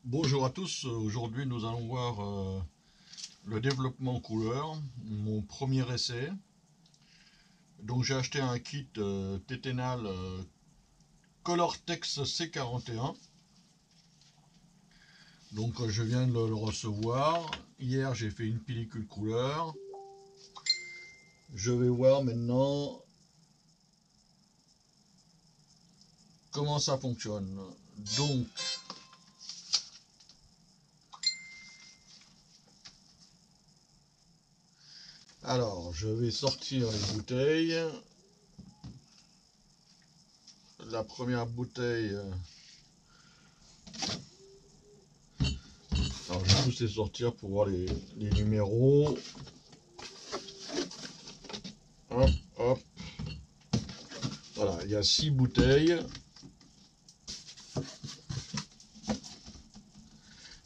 Bonjour à tous, aujourd'hui nous allons voir le développement couleur, mon premier essai. Donc j'ai acheté un kit Tetenal Colortex C41. Donc je viens de le recevoir. Hier j'ai fait une pellicule couleur. Je vais voir maintenant comment ça fonctionne. Donc alors je vais sortir les bouteilles. La première bouteille, alors je vais tous les sortir pour voir les numéros. Hop, hop. Voilà, il y a 6 bouteilles.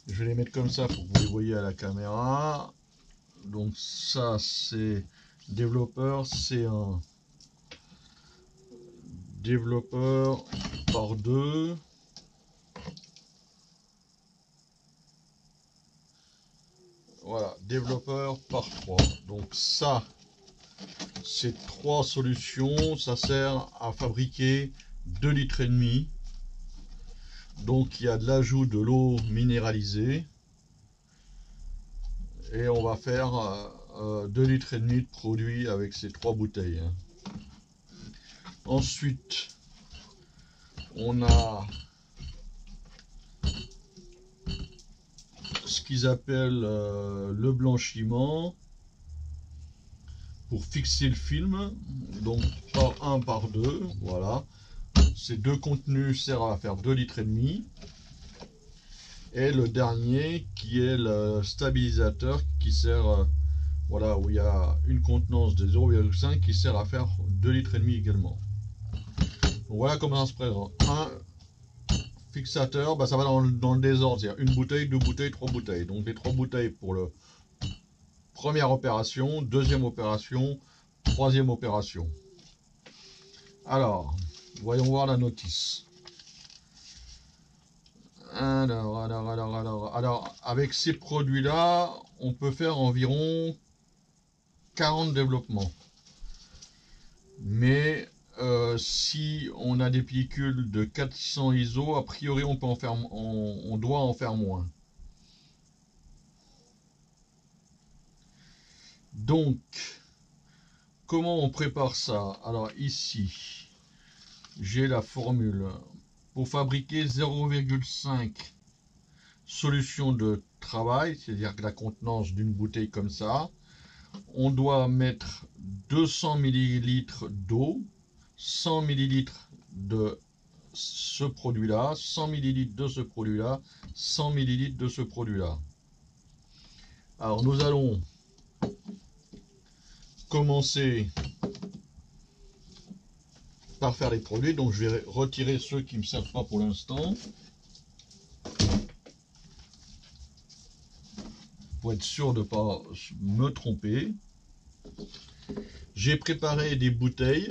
Je vais les mettre comme ça pour que vous les voyez à la caméra. Donc ça c'est développeur, c'est un développeur par 2. Voilà, développeur par 3. Donc ça, c'est 3 solutions. Ça sert à fabriquer 2,5 litres. Donc il y a de l'ajout de l'eau minéralisée. Et on va faire 2,5 litres de produit avec ces 3 bouteilles. Ensuite, on a ce qu'ils appellent le blanchiment pour fixer le film, donc par 1 par 2, voilà. Ces deux contenus servent à faire 2,5 litres. Et le dernier qui est le stabilisateur qui sert, voilà, où il y a une contenance de 0,5 qui sert à faire 2,5 litres également. Donc voilà comment ça se présente. Un fixateur, bah ça va dans le désordre, c'est-à-dire une bouteille, 2 bouteilles, 3 bouteilles. Donc les 3 bouteilles pour le première opération, deuxième opération, troisième opération. Alors, voyons voir la notice. Alors, avec ces produits-là, on peut faire environ 40 développements. Mais si on a des pellicules de 400 ISO, a priori on peut en faire, on doit en faire moins. Donc, comment on prépare ça? Alors ici, j'ai la formule. Pour fabriquer 0,5 solution de travail, c'est-à-dire que la contenance d'une bouteille comme ça, on doit mettre 200 ml d'eau, 100 ml de ce produit-là, 100 ml de ce produit-là, 100 ml de ce produit-là. Alors nous allons commencer par faire les produits, donc je vais retirer ceux qui ne me servent pas pour l'instant, pour être sûr de ne pas me tromper. J'ai préparé des bouteilles,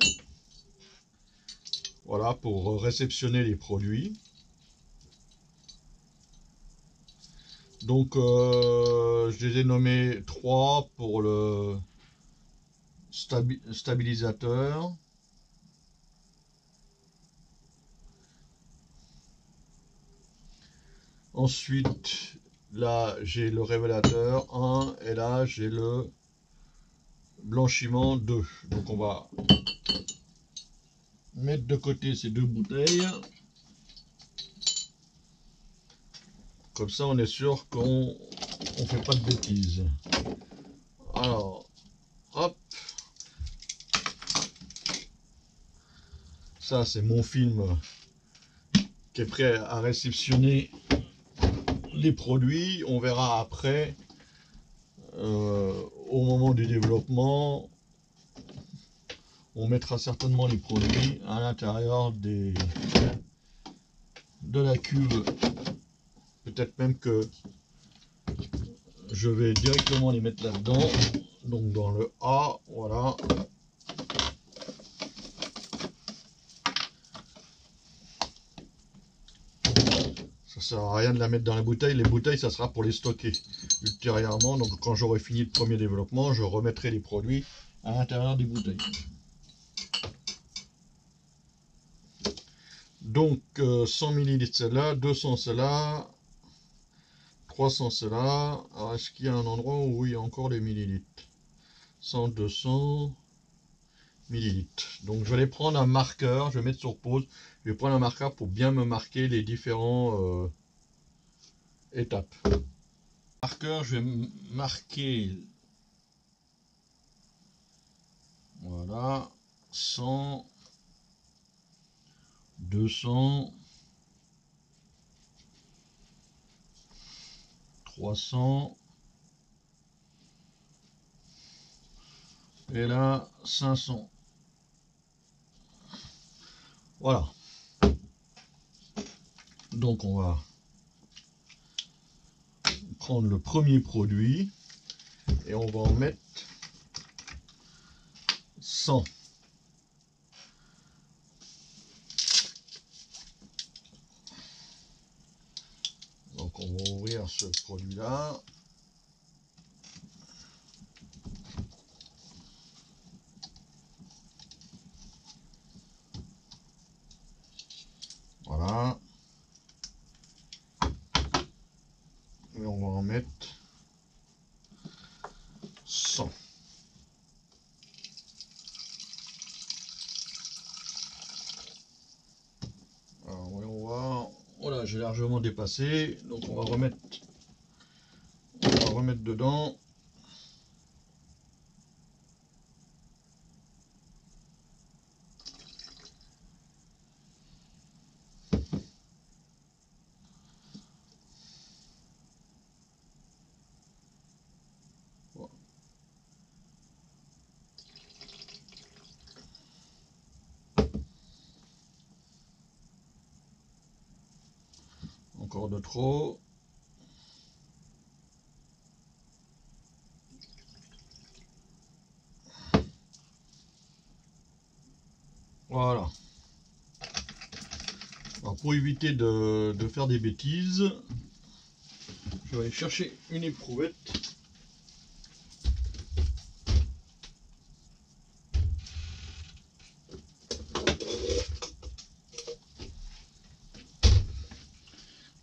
voilà, pour réceptionner les produits. Donc je les ai nommés 3 pour le stabilisateur. Ensuite, là j'ai le révélateur 1 et là j'ai le blanchiment 2. Donc on va mettre de côté ces 2 bouteilles. Comme ça on est sûr qu'on ne fait pas de bêtises. Alors, hop. Ça c'est mon film qui est prêt à réceptionner les produits. On verra après, au moment du développement, on mettra certainement les produits à l'intérieur de la cuve. Peut-être même que je vais directement les mettre là-dedans. Donc dans le A, voilà. Ça sert à rien de la mettre dans la bouteille. Les bouteilles, ça sera pour les stocker ultérieurement. Donc quand j'aurai fini le premier développement, je remettrai les produits à l'intérieur des bouteilles. Donc 100 ml celle-là, 200 celle-là, 300 celle-là. Alors est-ce qu'il y a un endroit où il y a encore les millilitres? 100, 200 millilitres. Donc je vais prendre un marqueur, je vais mettre sur pause. Je vais prendre un marqueur pour bien me marquer les différentes étapes. Marqueur, je vais marquer, voilà, 100, 200, 300, et là 500. Voilà. Donc on va prendre le premier produit et on va en mettre 100. Donc on va ouvrir ce produit là. Voilà. Et on va en mettre 100. Alors voyons voir. Voilà, j'ai largement dépassé. Donc on va remettre dedans. Encore de trop. Voilà. Alors pour éviter de faire des bêtises, je vais aller chercher une éprouvette.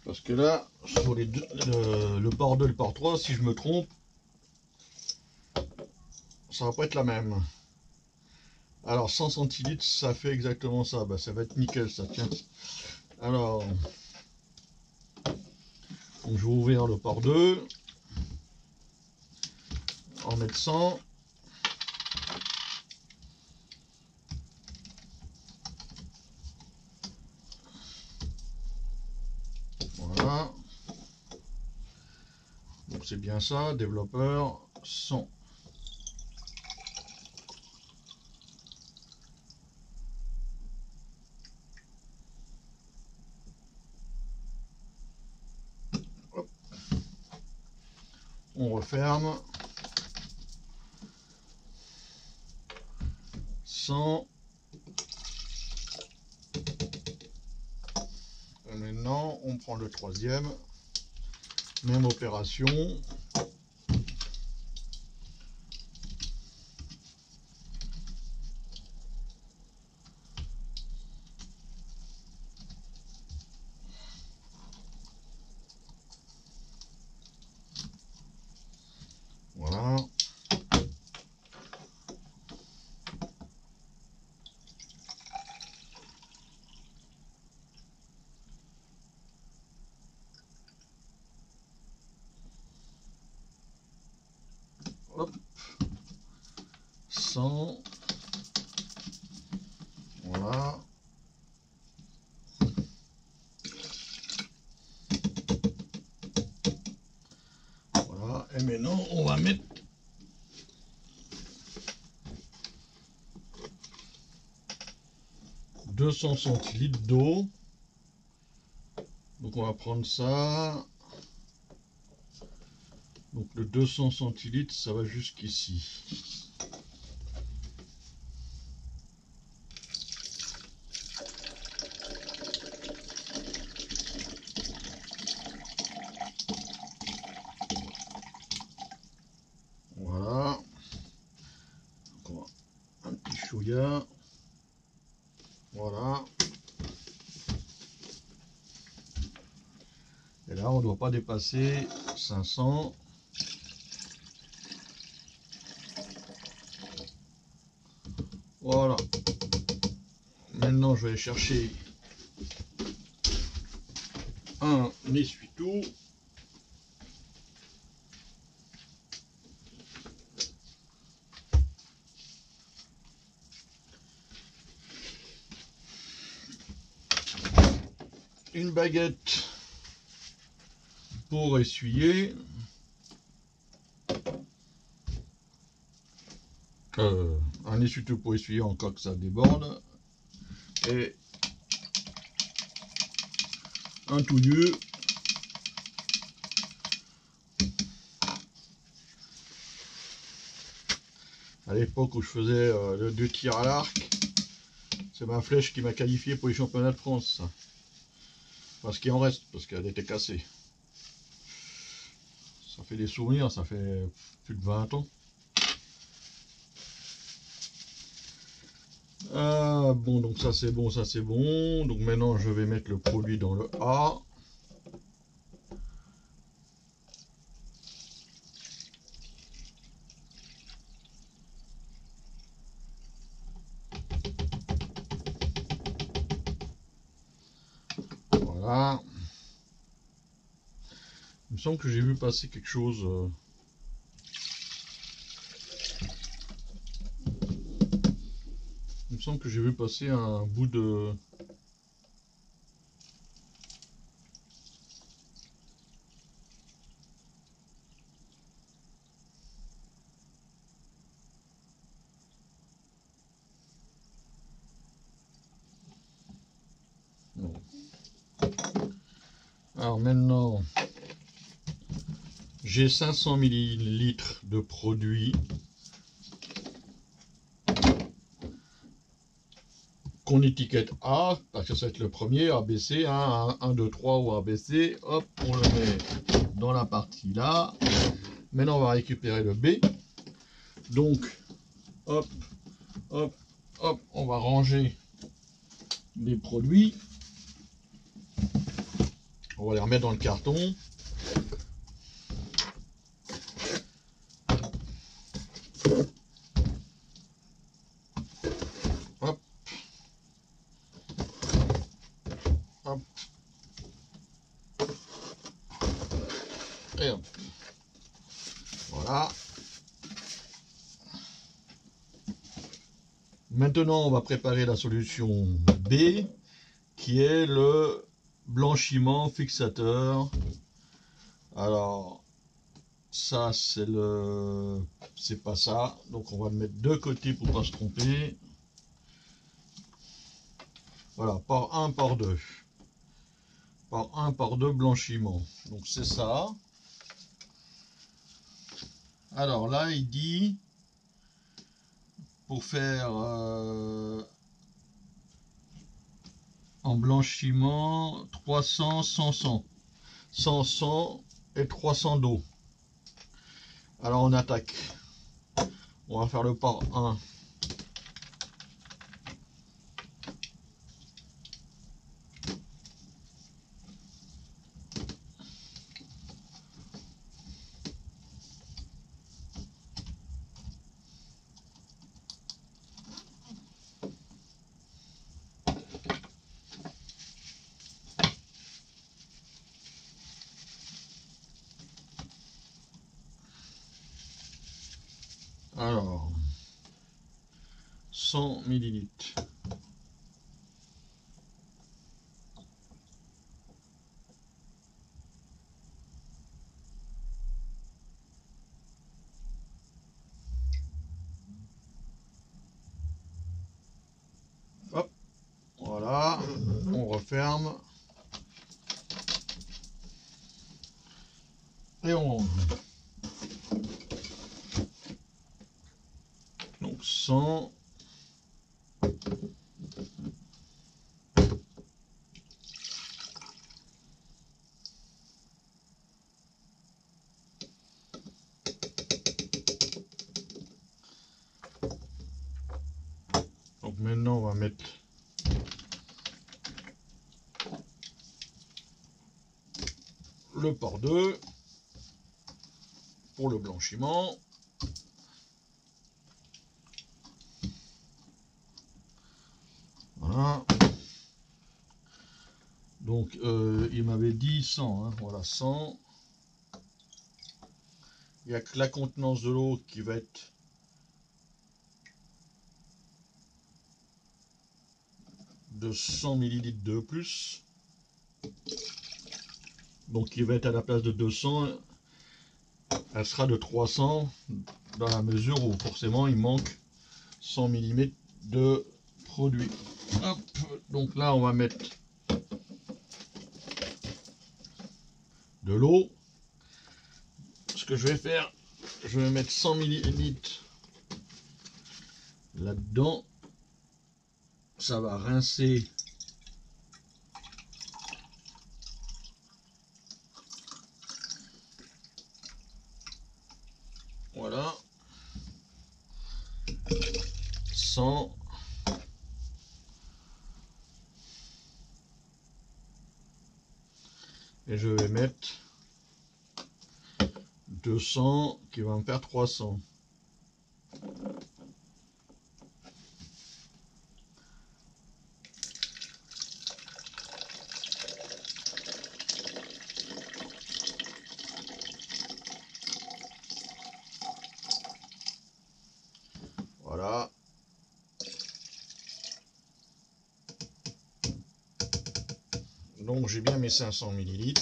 Parce que là, sur les deux, le par 2 et le par 3, si je me trompe, ça va pas être la même. Alors 100 centilitres, ça fait exactement ça. Bah, ça va être nickel ça, tiens. Alors, donc je vais ouvrir le par 2, en mettre 100. Voilà. Donc c'est bien ça, développeur 100. Hop. On referme. 100. Et maintenant, on prend le troisième. Même opération. Voilà. Hop. 100. Voilà. Voilà. Et maintenant, on va mettre 200 centilitres d'eau. Donc on va prendre ça. Donc le 200 centilitres, ça va jusqu'ici. vigueur. Voilà. Et là, on ne doit pas dépasser 500. Voilà. Maintenant, je vais aller chercher un essuie-tout. Une baguette pour essuyer. Un essuie-tout pour essuyer en cas que ça déborde. Et un touilleux. À l'époque où je faisais le 2 tirs à l'arc, c'est ma flèche qui m'a qualifié pour les championnats de France. Ça. Parce qu'il en reste, parce qu'elle était cassée. Ça fait des souvenirs, ça fait plus de 20 ans. Ah, bon, donc ça c'est bon, ça c'est bon. Donc maintenant je vais mettre le produit dans le A. Voilà. Il me semble que j'ai vu passer quelque chose. Il me semble que j'ai vu passer un bout de... Non. Alors maintenant, j'ai 500 ml de produit qu'on étiquette A, parce que ça va être le premier, ABC, 1, 2, 3 ou ABC. Hop, on le met dans la partie là. Maintenant, on va récupérer le B. Donc, hop, hop, hop, on va ranger les produits. On va les remettre dans le carton. Hop. Hop. Et hop. Voilà. Maintenant, on va préparer la solution B, qui est le blanchiment fixateur. Alors, ça, c'est pas ça. Donc, on va le mettre de côté pour pas se tromper. Voilà, par 1, par 2. Par 1, par 2 blanchiment. Donc, c'est ça. Alors là, il dit, pour faire en blanchiment 300, 100, 100 et 300 d'eau. Alors on attaque. On va faire le par 1. Alors, 100 millilitres. Hop, voilà, on referme. Et on range. Donc 100. maintenant on va mettre le par 2 pour le blanchiment. Voilà. Donc il m'avait dit 100, hein. Voilà, 100. Il n'y a que la contenance de l'eau qui va être de 100 ml de plus. Donc il va être à la place de 200, elle sera de 300 dans la mesure où forcément il manque 100 mm de produit. Hop, donc là on va mettre de l'eau. Ce que je vais faire, je vais mettre 100 ml là-dedans. Ça va rincer voilà 100 et je vais mettre 200 qui va me faire 300. Voilà. Donc j'ai bien mes 500 ml.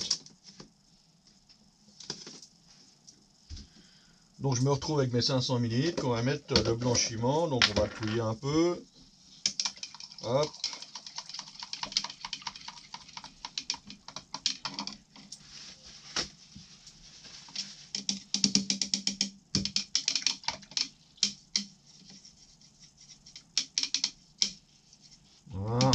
Donc je me retrouve avec mes 500 ml qu'on va mettre le blanchiment. Donc on va touiller un peu. Hop. Voilà.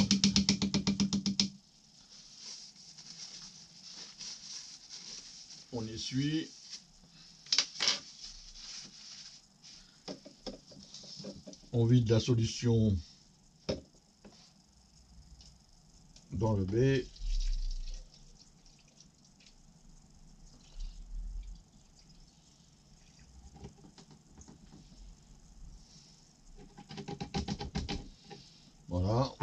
On essuie. On vide la solution dans le B. Voilà.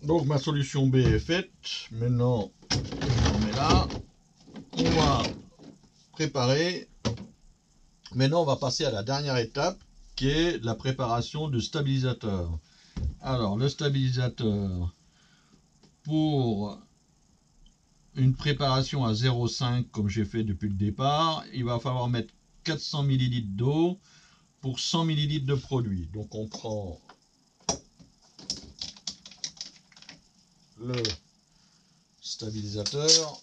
Donc ma solution B est faite. Maintenant, on met là. On va préparer. Maintenant, on va passer à la dernière étape qui est la préparation du stabilisateur. Alors, le stabilisateur, pour une préparation à 0,5 comme j'ai fait depuis le départ, il va falloir mettre 400 ml d'eau pour 100 ml de produit. Donc on prend le stabilisateur.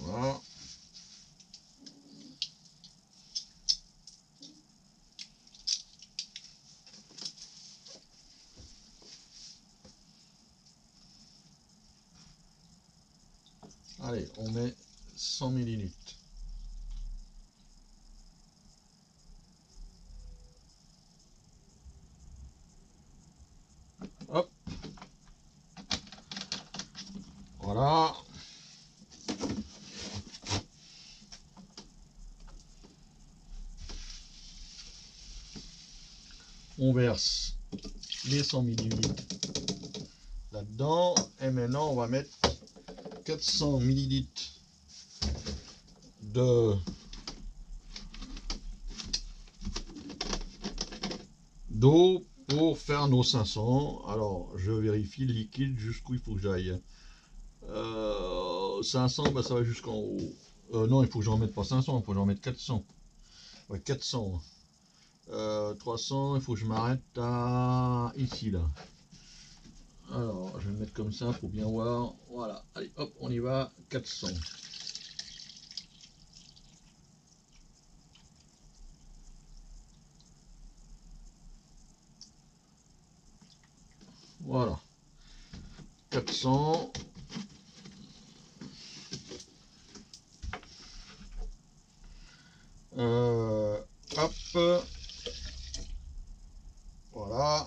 Voilà. Allez, on met 100 ml. Hop. Voilà. On verse les 100 ml là-dedans. Et maintenant, on va mettre 400 ml d'eau pour faire nos 500. Alors, je vérifie le liquide jusqu'où il faut que j'aille. 500, bah, ça va jusqu'en haut. Non, il faut que j'en mette pas 500, il faut que j'en mette 400. Ouais, 400. 300, il faut que je m'arrête à ici, là. Alors, je vais le mettre comme ça pour bien voir. Voilà, allez, hop, on y va. 400. Voilà. 400. Hop. Voilà.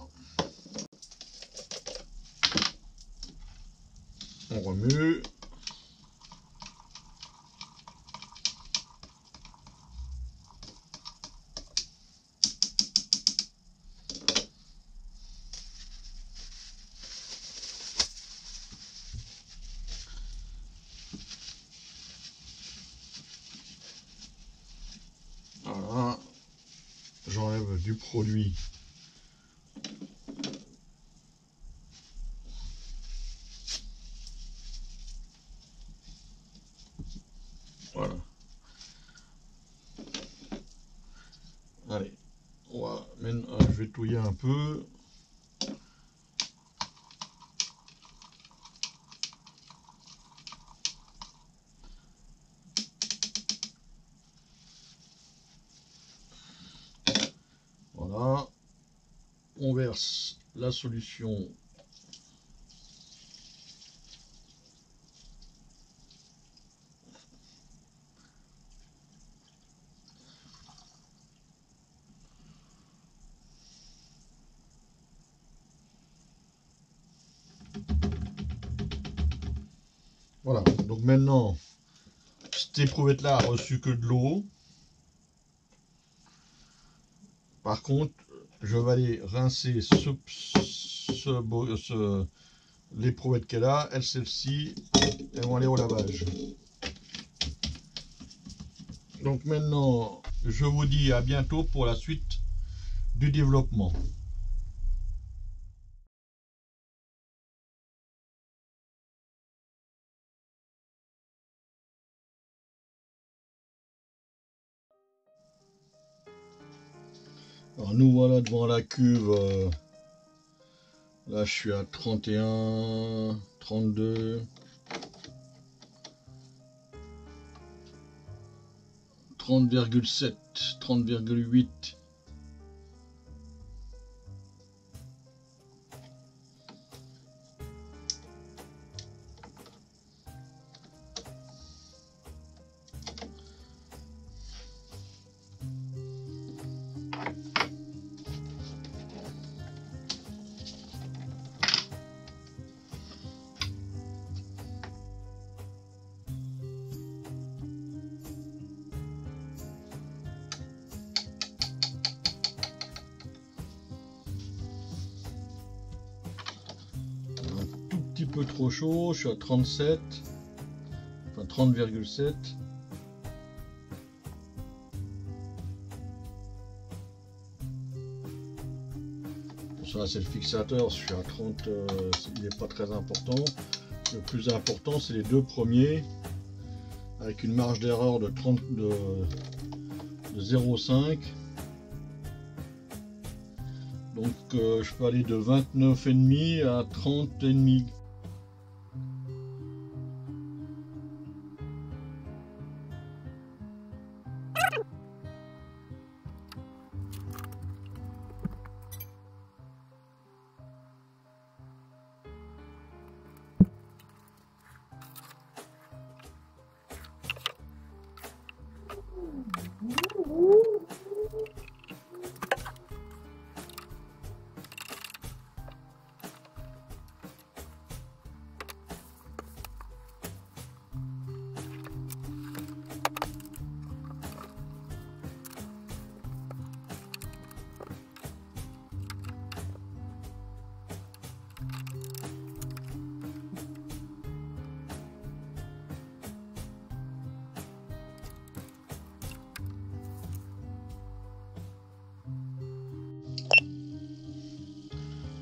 On remue. Voilà. J'enlève du produit. Voilà. Allez. Voilà. Maintenant, je vais touiller un peu. Voilà. On verse la solution. Voilà, donc maintenant, cette éprouvette-là a reçu que de l'eau. Par contre, je vais aller rincer l'éprouvette qu'elle a. Celle-ci, elles vont aller au lavage. Donc maintenant, je vous dis à bientôt pour la suite du développement. Alors nous voilà devant la cuve. Là je suis à 31, 32, 30,7, 30,8. Petit peu trop chaud, je suis à 37, enfin 30,7. Ça c'est le fixateur, je suis à 30, il n'est pas très important. Le plus important c'est les deux premiers avec une marge d'erreur de 0,5. Donc je peux aller de 29,5 à 30,5.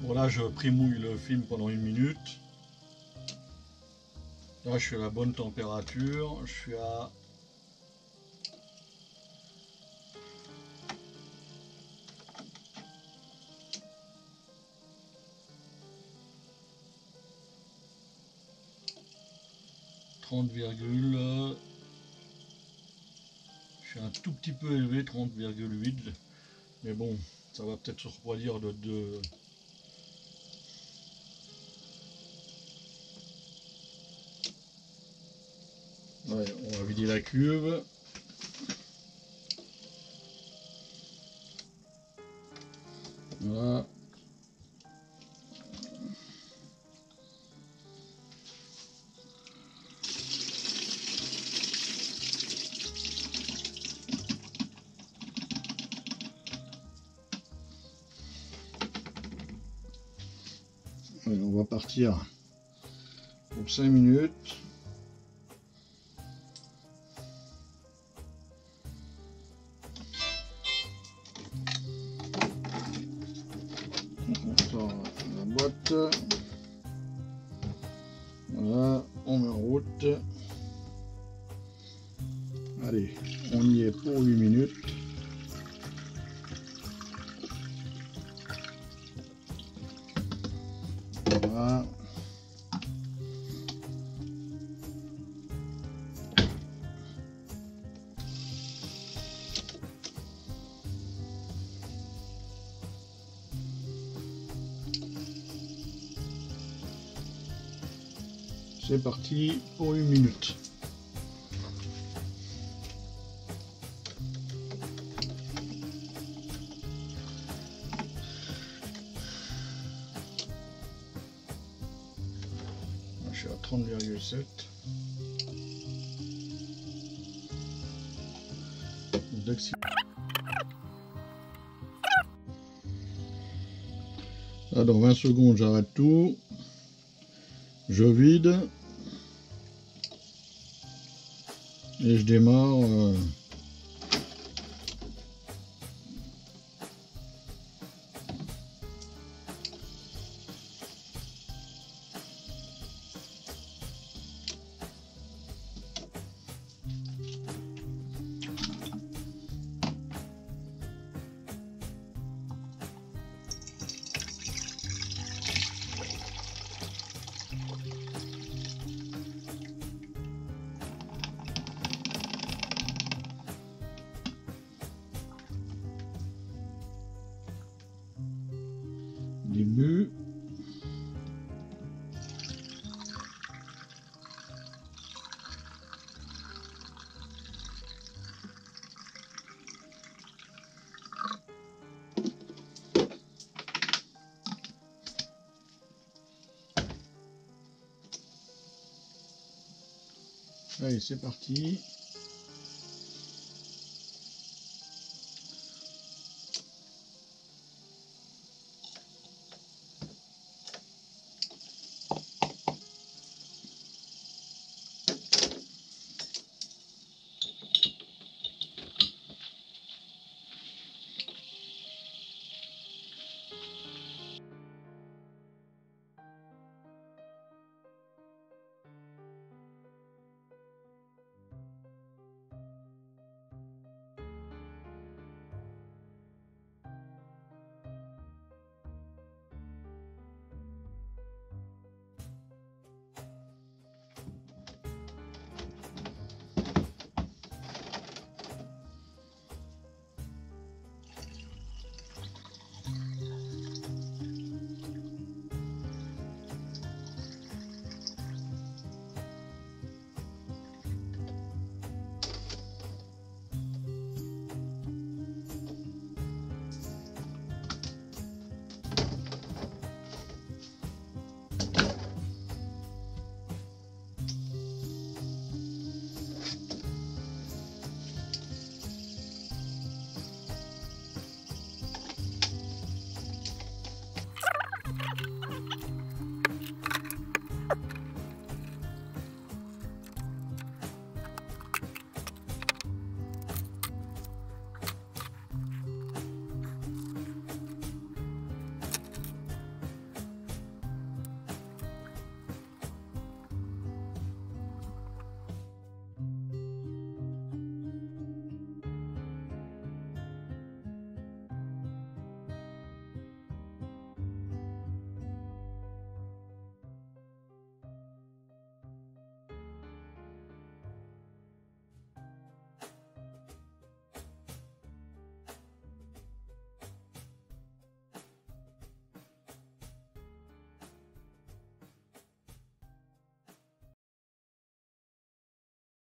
Voilà, je prémouille le film pendant 1 minute. Là, je suis à la bonne température. Je suis à 30, je suis un tout petit peu élevé, 30,8. Mais bon, ça va peut-être se refroidir de Ouais, on va vider la cuve. Voilà. Allez, on va partir pour 5 minutes. On sort la boîte. Voilà, on met en route. Allez, on y est pour 8 minutes. Voilà. C'est parti pour 8 minutes. Je suis à 30,7. Là, dans 20 secondes, j'arrête tout. Je vide. Et je démarre. Début. Allez, c'est parti.